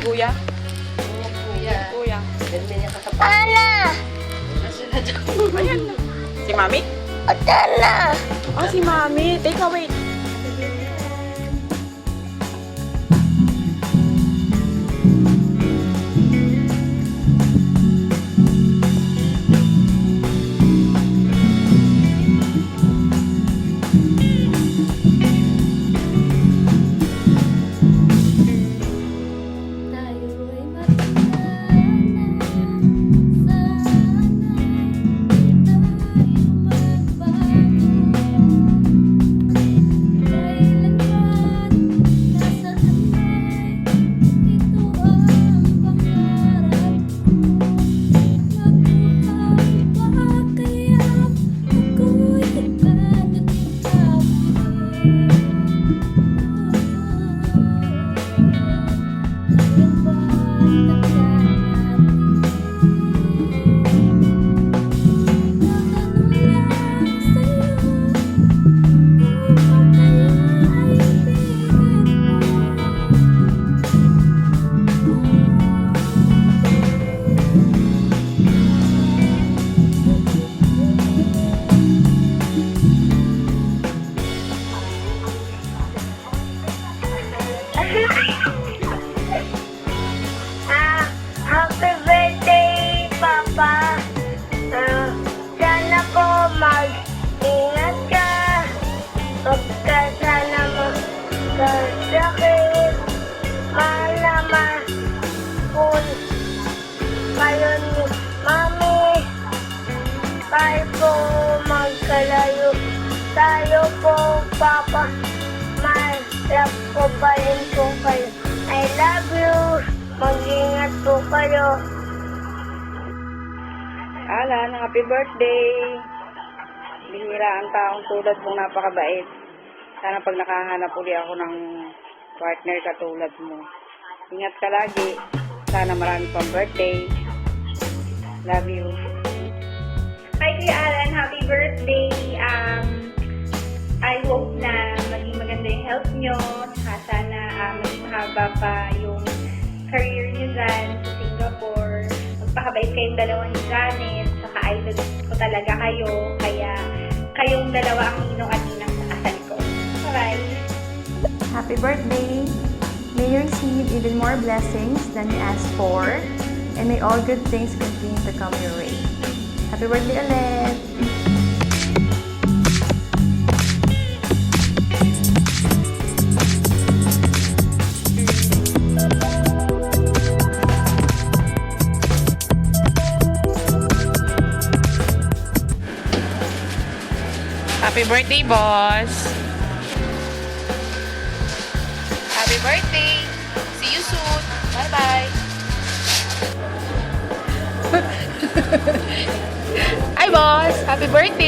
kuya? Kuya. Ala! Ayan. Si mami? Atala! Ah, si mami. Take away. Happy birthday, Papa! Sana po mag-ingat ka. Huwag ka sana magkasakit. Malaman po kayo ni Mami. Tayo po magkalayo. Tayo po, Papa. Mahirap ko pa rin po kayo. I love you. Mag-ingat po kayo. Alan, happy birthday. Bihira ang taong tulad mong napakabait. Sana pag nakahanap uli ako ng partner katulad mo. Ingat ka lagi. Sana marami pang birthday. Love you. Hi Kuya Alan, happy birthday. I hope na maging maganda yung health nyo. Saka sana maging mahaba pa yung career nyo dyan sa Singapore. Magpakabait kayong dalawa ni Janet. Saka idol ko talaga kayo. Kaya kayong dalawa ang ninong at ninang sa kasal ko. Bye-bye! Happy birthday! May you receive even more blessings than you asked for, and may all good things continue to come your way. Happy birthday ulit! Happy birthday, boss. Happy birthday. See you soon. Bye-bye. Hi, boss. Happy birthday.